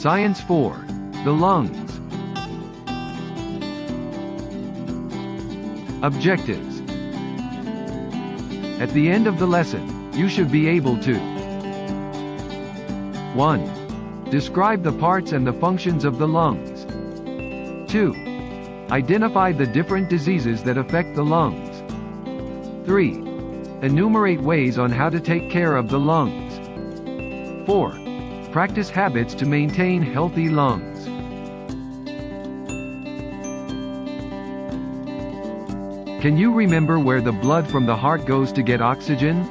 Science 4. The lungs. Objectives. At the end of the lesson, you should be able to 1. Describe the parts and the functions of the lungs. 2. Identify the different diseases that affect the lungs. 3. Enumerate ways on how to take care of the lungs. 4. Practice habits to maintain healthy lungs. Can you remember where the blood from the heart goes to get oxygen?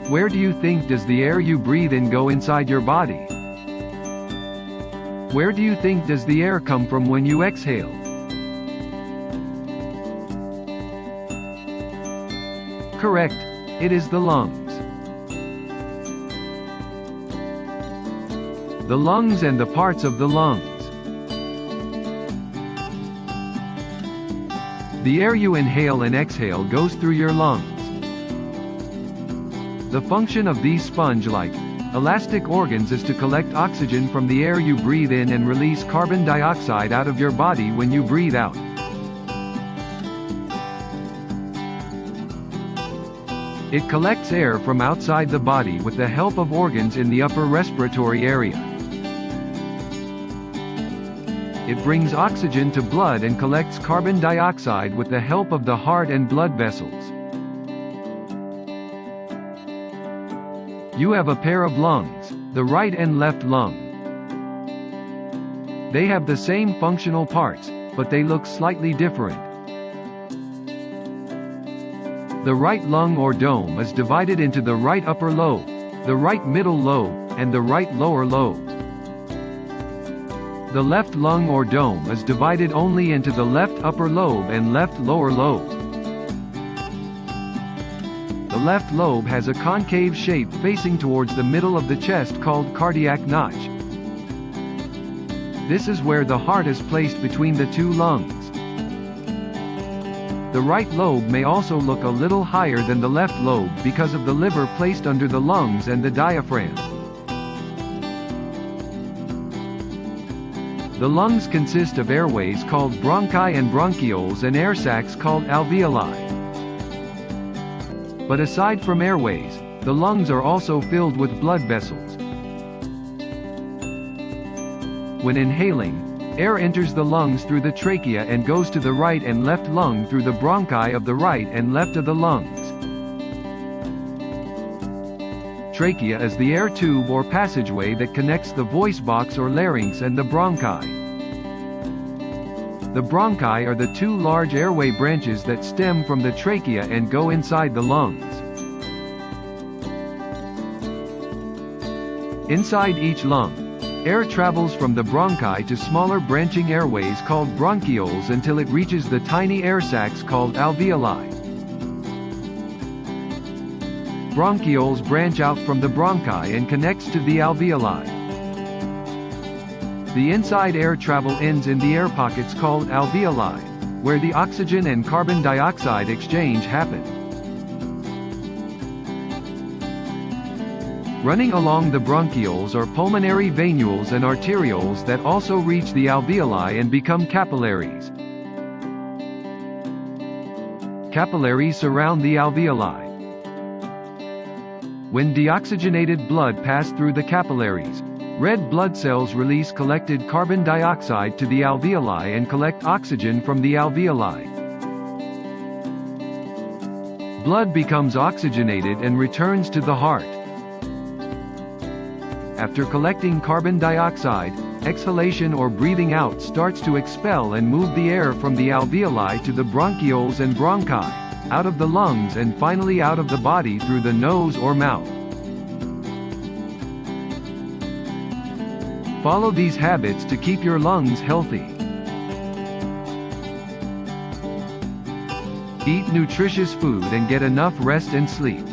Where do you think does the air you breathe in go inside your body? Where do you think does the air come from when you exhale? Correct. It is the lungs. The lungs and the parts of the lungs. The air you inhale and exhale goes through your lungs. The function of these sponge-like, elastic organs is to collect oxygen from the air you breathe in and release carbon dioxide out of your body when you breathe out. It collects air from outside the body with the help of organs in the upper respiratory area. It brings oxygen to blood and collects carbon dioxide with the help of the heart and blood vessels. You have a pair of lungs, the right and left lung. They have the same functional parts, but they look slightly different. The right lung or dome is divided into the right upper lobe, the right middle lobe, and the right lower lobe. The left lung or dome is divided only into the left upper lobe and left lower lobe. The left lobe has a concave shape facing towards the middle of the chest called cardiac notch. This is where the heart is placed between the two lungs. The right lobe may also look a little higher than the left lobe because of the liver placed under the lungs and the diaphragm. The lungs consist of airways called bronchi and bronchioles and air sacs called alveoli. But aside from airways, the lungs are also filled with blood vessels. When inhaling, air enters the lungs through the trachea and goes to the right and left lung through the bronchi of the right and left of the lungs. Trachea is the air tube or passageway that connects the voice box or larynx and the bronchi. The bronchi are the two large airway branches that stem from the trachea and go inside the lungs. Inside each lung, air travels from the bronchi to smaller branching airways called bronchioles until it reaches the tiny air sacs called alveoli. Bronchioles branch out from the bronchi and connects to the alveoli. The inside air travel ends in the air pockets called alveoli, where the oxygen and carbon dioxide exchange happen. Running along the bronchioles are pulmonary venules and arterioles that also reach the alveoli and become capillaries. Capillaries surround the alveoli. When deoxygenated blood passes through the capillaries, red blood cells release collected carbon dioxide to the alveoli and collect oxygen from the alveoli. Blood becomes oxygenated and returns to the heart. After collecting carbon dioxide, exhalation or breathing out starts to expel and move the air from the alveoli to the bronchioles and bronchi, out of the lungs and finally out of the body through the nose or mouth. Follow these habits to keep your lungs healthy. Eat nutritious food and get enough rest and sleep.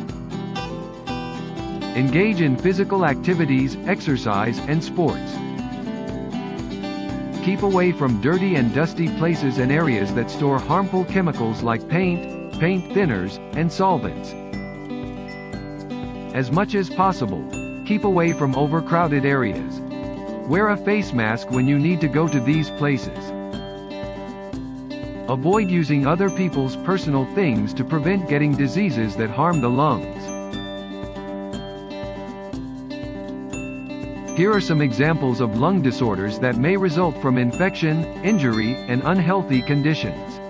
Engage in physical activities, exercise, and sports. Keep away from dirty and dusty places and areas that store harmful chemicals like paint, paint thinners, and solvents. As much as possible, keep away from overcrowded areas. Wear a face mask when you need to go to these places. Avoid using other people's personal things to prevent getting diseases that harm the lungs. Here are some examples of lung disorders that may result from infection, injury, and unhealthy conditions.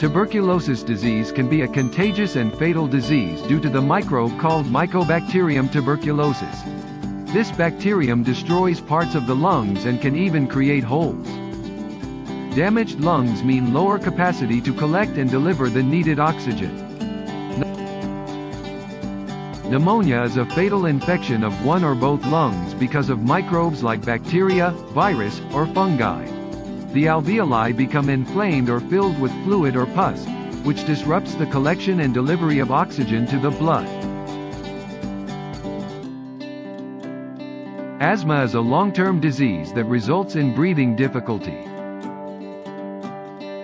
Tuberculosis disease can be a contagious and fatal disease due to the microbe called Mycobacterium tuberculosis. This bacterium destroys parts of the lungs and can even create holes. Damaged lungs mean lower capacity to collect and deliver the needed oxygen. Pneumonia is a fatal infection of one or both lungs because of microbes like bacteria, virus, or fungi. The alveoli become inflamed or filled with fluid or pus, which disrupts the collection and delivery of oxygen to the blood. Asthma is a long-term disease that results in breathing difficulty.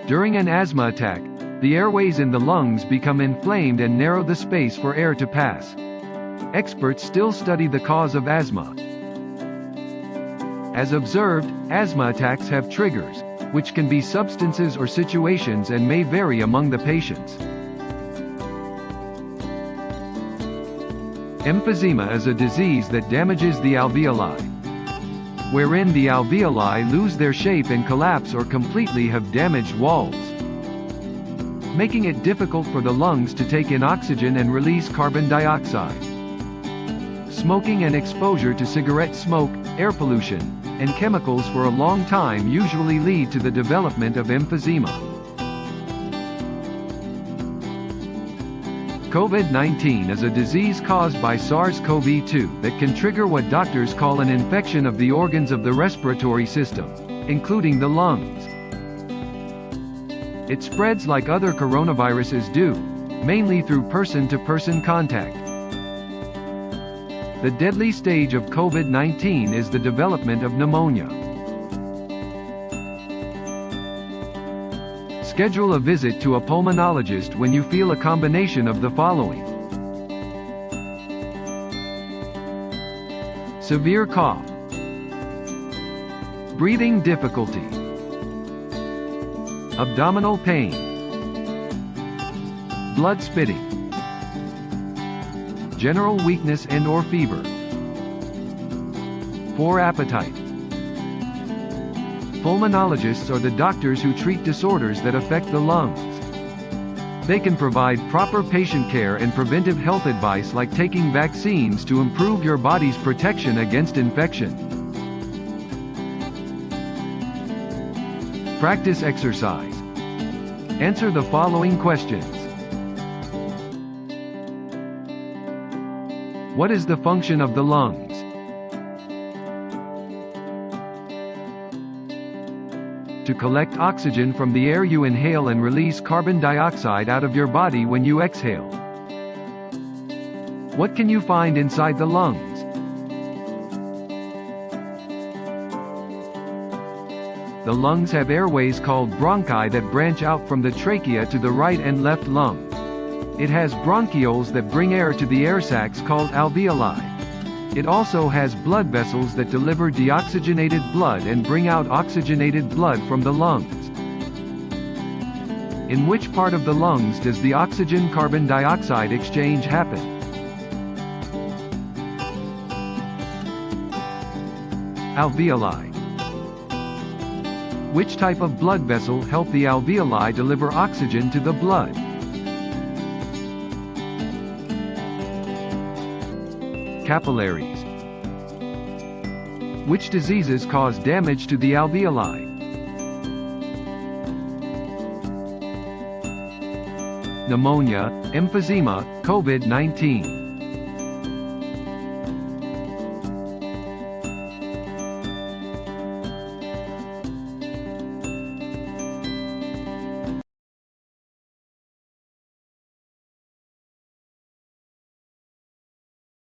During an asthma attack, the airways in the lungs become inflamed and narrow the space for air to pass. Experts still study the cause of asthma. As observed, asthma attacks have triggers, which can be substances or situations and may vary among the patients. Emphysema is a disease that damages the alveoli, wherein the alveoli lose their shape and collapse or completely have damaged walls, making it difficult for the lungs to take in oxygen and release carbon dioxide. Smoking and exposure to cigarette smoke, air pollution, and chemicals for a long time usually lead to the development of emphysema. COVID-19 is a disease caused by SARS-CoV-2 that can trigger what doctors call an infection of the organs of the respiratory system, including the lungs. It spreads like other coronaviruses do, mainly through person-to-person contact. The deadly stage of COVID-19 is the development of pneumonia. Schedule a visit to a pulmonologist when you feel a combination of the following: severe cough, breathing difficulty, abdominal pain, blood spitting, general weakness and/or fever, poor appetite. Pulmonologists are the doctors who treat disorders that affect the lungs. They can provide proper patient care and preventive health advice like taking vaccines to improve your body's protection against infection. Practice exercise. Answer the following questions. What is the function of the lungs? To collect oxygen from the air you inhale and release carbon dioxide out of your body when you exhale. What can you find inside the lungs? The lungs have airways called bronchi that branch out from the trachea to the right and left lung. It has bronchioles that bring air to the air sacs called alveoli. It also has blood vessels that deliver deoxygenated blood and bring out oxygenated blood from the lungs. In which part of the lungs does the oxygen-carbon dioxide exchange happen? Alveoli. Which type of blood vessel help the alveoli deliver oxygen to the blood? Capillaries. Which diseases cause damage to the alveoli? Pneumonia, emphysema, COVID-19.